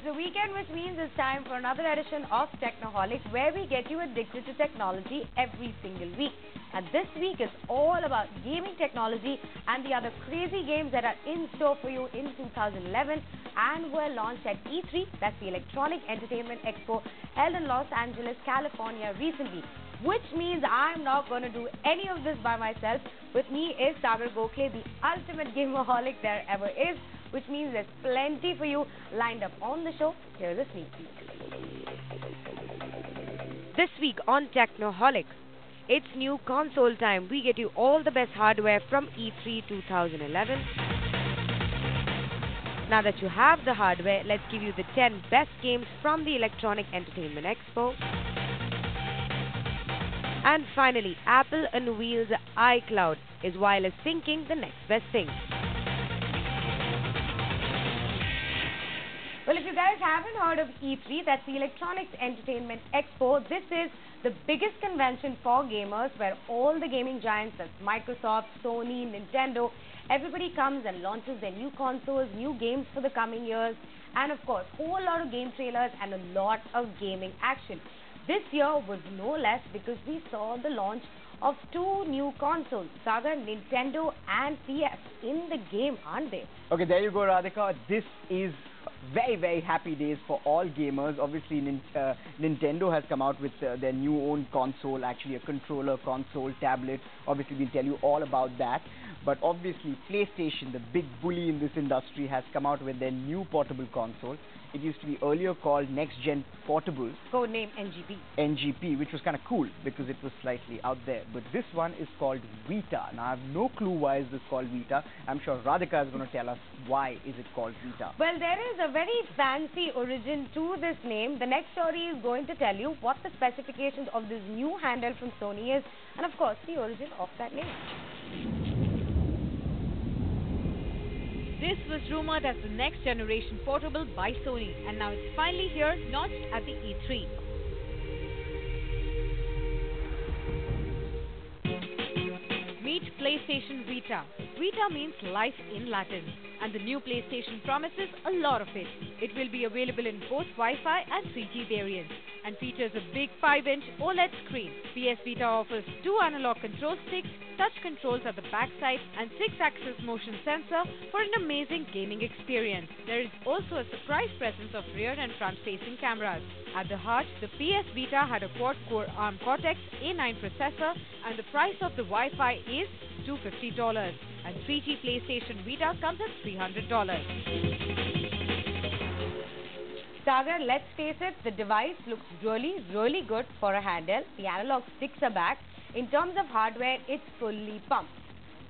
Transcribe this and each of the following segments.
the weekend, which means it's time for another edition of Technoholik, where we get you addicted to technology every single week. And this week is all about gaming technology and the other crazy games that are in store for you in 2011 and were launched at E3, that's the Electronic Entertainment Expo, held in Los Angeles, California recently. Which means I'm not going to do any of this by myself. With me is Sagar Gokhale, the ultimate gamerholic there ever is, which means there's plenty for you lined up on the show. Here's a sneak peek. This week on Technoholik, it's new console time. We get you all the best hardware from E3 2011. Now that you have the hardware, let's give you the 10 best games from the Electronic Entertainment Expo. And finally, Apple unveils iCloud. Is wireless syncing the next best thing? Well, if you guys haven't heard of E3, that's the Electronics Entertainment Expo. This is the biggest convention for gamers where all the gaming giants, that's Microsoft, Sony, Nintendo, everybody comes and launches their new consoles, new games for the coming years, and of course, whole lot of game trailers and a lot of gaming action. This year was no less because we saw the launch of two new consoles, Saga, Nintendo and PS, in the game, aren't they? Okay, there you go, Radhika. This is very, very happy days for all gamers. Obviously, Nintendo has come out with their new own console, actually a controller, console, tablet. Obviously, we'll tell you all about that. But obviously, PlayStation, the big bully in this industry, has come out with their new portable console. It used to be earlier called Next Gen Portable. Codename NGP. NGP, which was kind of cool because it was slightly out there. But this one is called Vita. Now, I have no clue why is this called Vita. I'm sure Radhika is going to tell us why is it called Vita. Well, there is a very fancy origin to this name. The next story is going to tell you what the specifications of this new handheld from Sony is and, of course, the origin of that name. This was rumored as the next generation portable by Sony, and now it's finally here, launched at the E3. Meet PlayStation Vita. Vita means life in Latin, and the new PlayStation promises a lot of it. It will be available in both Wi-Fi and 3G variants, and features a big 5-inch OLED screen. PS Vita offers 2 analog control sticks, touch controls at the backside, and 6-axis motion sensor for an amazing gaming experience. There is also a surprise presence of rear and front-facing cameras. At the heart, the PS Vita had a quad-core ARM Cortex-A9 processor, and the price of the Wi-Fi is $250, and 3G PlayStation Vita comes at $300. Sagar, let's face it, the device looks really good for a handheld. The analog sticks are back. In terms of hardware, it's fully pumped.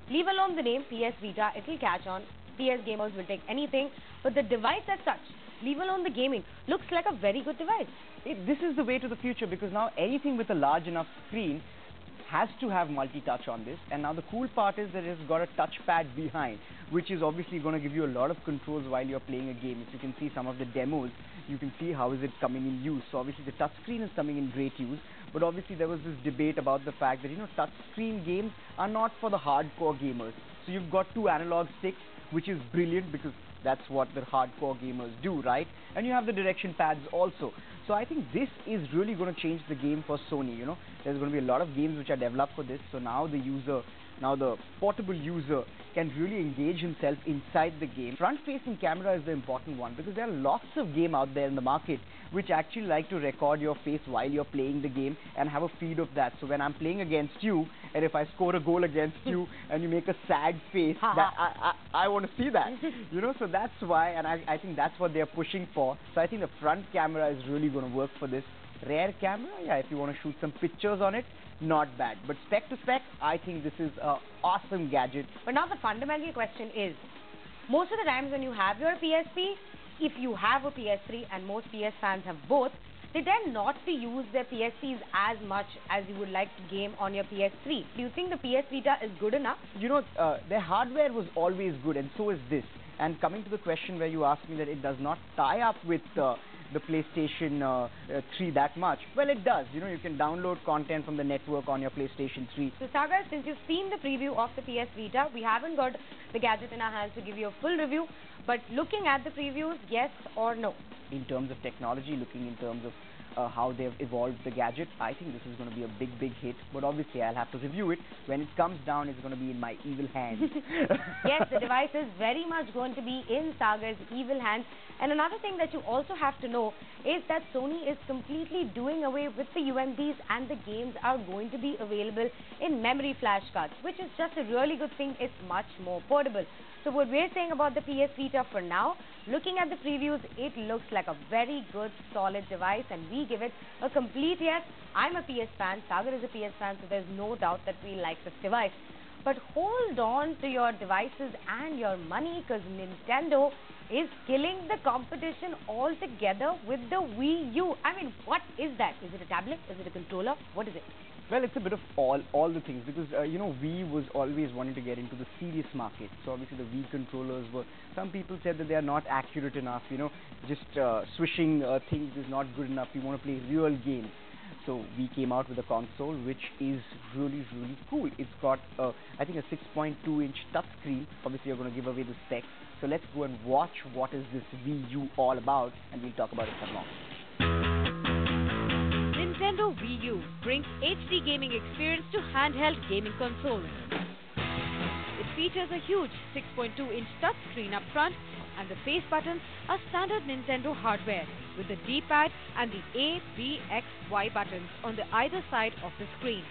Leave alone the name PS Vita, it'll catch on. PS gamers will take anything, but the device as such, leave alone the gaming, looks like a very good device. This is the way to the future because now anything with a large enough screen has to have multi-touch on this, and now the cool part is that it's got a touchpad behind, which is obviously going to give you a lot of controls while you're playing a game. If you can see some of the demos, you can see how is it coming in use. So obviously the touchscreen is coming in great use, but obviously there was this debate about the fact that, you know, touchscreen games are not for the hardcore gamers. So you've got 2 analog sticks, which is brilliant because that's what the hardcore gamers do, right? And you have the direction pads also. So I think this is really going to change the game for Sony, you know. There's going to be a lot of games which are developed for this. So now the portable user can really engage himself inside the game. Front-facing camera is the important one because there are lots of game out there in the market which actually like to record your face while you're playing the game and have a feed of that. So when I'm playing against you, and if I score a goal against you and you make a sad face, that I want to see that, you know. So that's why, and I think that's what they're pushing for. So I think the front camera is really going to work for this. Rear camera, yeah, if you want to shoot some pictures on it, not bad. But spec to spec, I think this is an awesome gadget. But now the fundamental question is, most of the times when you have your PSP, if you have a PS3 and most PS fans have both, they tend not to use their PSPs as much as you would like to game on your PS3. Do you think the PS Vita is good enough? You know, their hardware was always good, and so is this. And coming to the question where you asked me that it does not tie up with the PlayStation 3 that much. Well, it does. You know, you can download content from the network on your PlayStation 3. So, Sagar, since you've seen the preview of the PS Vita, we haven't got the gadget in our hands to give you a full review. But looking at the previews, yes or no? in terms of technology, looking in terms of how they've evolved the gadget, I think this is going to be a big hit. But obviously, I'll have to review it. When it comes down, it's going to be in my evil hands. Yes, the device is very much going to be in Sagar's evil hands. And another thing that you also have to know is that Sony is completely doing away with the UMDs, and the games are going to be available in memory flash cards, which is just a really good thing. It's much more portable. So what we're saying about the PS Vita for now, looking at the previews, it looks like a very good, solid device, and we give it a complete yes. I'm a PS fan, Sagar is a PS fan, so there's no doubt that we like this device. But hold on to your devices and your money, because Nintendo is killing the competition altogether with the Wii U. I mean, what is that? Is it a tablet? Is it a controller? What is it? Well, it's a bit of all the things, because Wii was always wanting to get into the serious market. So obviously the Wii controllers were, some people said that they are not accurate enough, just swishing things is not good enough. We want to play real games. So we came out with a console which is really cool. It's got I think a 6.2-inch touchscreen. Obviously you're going to give away the specs. So let's go and watch what is this Wii U all about, and we'll talk about it some more. Nintendo Wii U brings HD gaming experience to handheld gaming consoles. It features a huge 6.2-inch touchscreen up front, and the face buttons are standard Nintendo hardware, with the D-pad and the A, B, X, Y buttons on the either side of the screen.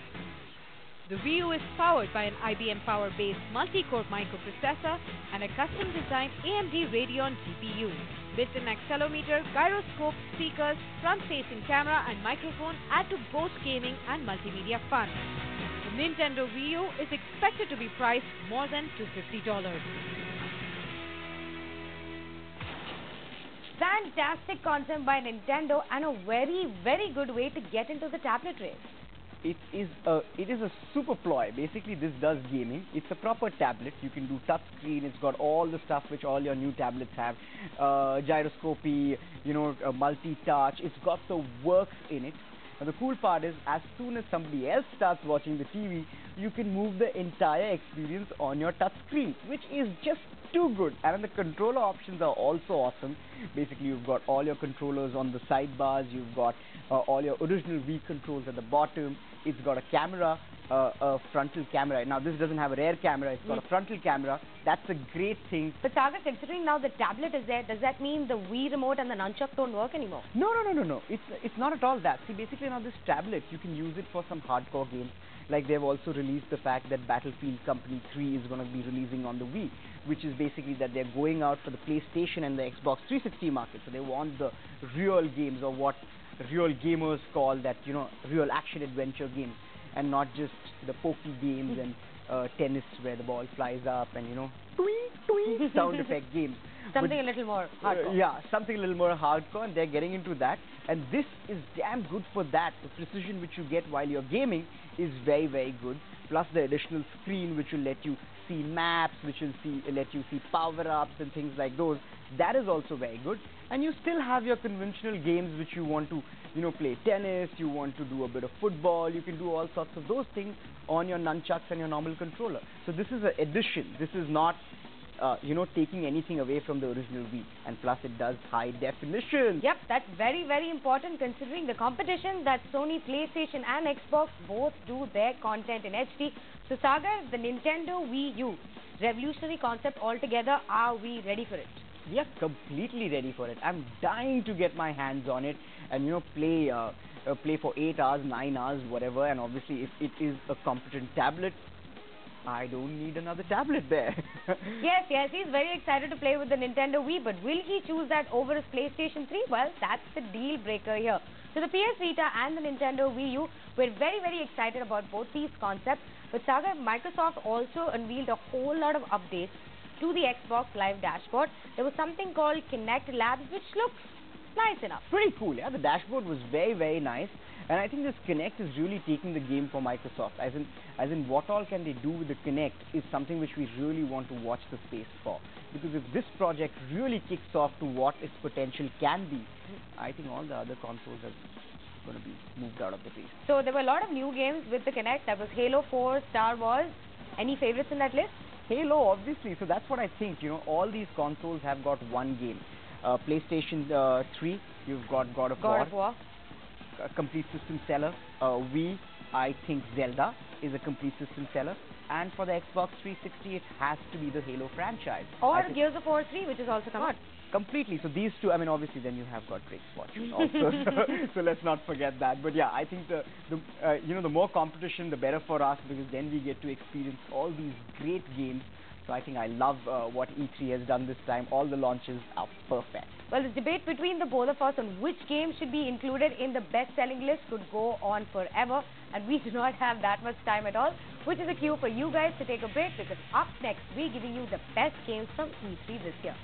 The Wii U is powered by an IBM Power-based multi-core microprocessor and a custom-designed AMD Radeon GPU. Built-in accelerometer, gyroscope, speakers, front-facing camera and microphone add to both gaming and multimedia fun. The Nintendo Wii U is expected to be priced more than $250. Fantastic concept by Nintendo, and a very good way to get into the tablet race. It is a super ploy. Basically, this does gaming. It's a proper tablet. You can do touch screen. It's got all the stuff which all your new tablets have. Gyroscopy, multi-touch. It's got the works in it. Now, the cool part is, as soon as somebody else starts watching the TV, you can move the entire experience on your touch screen, which is just too good. And the controller options are also awesome. Basically, you've got all your controllers on the sidebars. You've got all your original Wii controls at the bottom. It's got a camera, a frontal camera. Now, this doesn't have a rear camera. It's got a frontal camera. That's a great thing. But Sagar, considering now the tablet is there, does that mean the Wii remote and the nunchuck don't work anymore? No. It's not at all that. See, basically now this tablet, you can use it for some hardcore games. Like they've also released the fact that Battlefield Company 3 is going to be releasing on the Wii, which is basically that they're going out for the PlayStation and the Xbox 360 market. So they want the real games, or what real gamers call that, real action adventure games, and not just the pokey games and tennis where the ball flies up and, tweet sound effect games. Something a little more hardcore. Yeah, something a little more hardcore, and they're getting into that. And this is damn good for that. The precision which you get while you're gaming is very good. Plus the additional screen which will let you see maps, which will let you see power-ups and things like those. That is also very good. And you still have your conventional games which you want to, play tennis, you want to do a bit of football. You can do all sorts of those things on your nunchucks and your normal controller. So this is an addition. This is not taking anything away from the original Wii, and plus it does high definition. Yep, that's very important, considering the competition that Sony, PlayStation and Xbox both do their content in HD. So Sagar, the Nintendo Wii U, revolutionary concept altogether. Are we ready for it? We are completely ready for it. I'm dying to get my hands on it and play for 8 hours, 9 hours, whatever. And obviously, if it is a competent tablet, I don't need another tablet there. Yes, he's very excited to play with the Nintendo Wii, but will he choose that over his PlayStation 3? Well, that's the deal breaker here. So the PS Vita and the Nintendo Wii U, we're very excited about both these concepts. But Sagar, Microsoft also unveiled a whole lot of updates to the Xbox Live dashboard. There was something called Kinect Labs, which looks nice enough. Pretty cool, yeah. The dashboard was very nice. And I think this Kinect is really taking the game for Microsoft. As in what all can they do with the Kinect is something which we really want to watch the space for. Because if this project really kicks off to what its potential can be, I think all the other consoles are going to be moved out of the race. So there were a lot of new games with the Kinect. That was Halo 4, Star Wars. Any favorites in that list? Halo, obviously. So that's what I think. All these consoles have got one game. PlayStation 3, you've got God of God War, of War. a complete system seller. Wii, I think Zelda is a complete system seller. And for the Xbox 360, it has to be the Halo franchise. Or Gears of War 3, which has also come out. Completely. So these two, I mean, obviously then you have got Drake's Fortune also. So let's not forget that. But yeah, I think the more competition, the better for us, because then we get to experience all these great games. So I think I love what E3 has done this time. All the launches are perfect. Well, the debate between the both of us on which game should be included in the best-selling list could go on forever, and we do not have that much time at all, which is a cue for you guys to take a break, because up next, we're giving you the best games from E3 this year.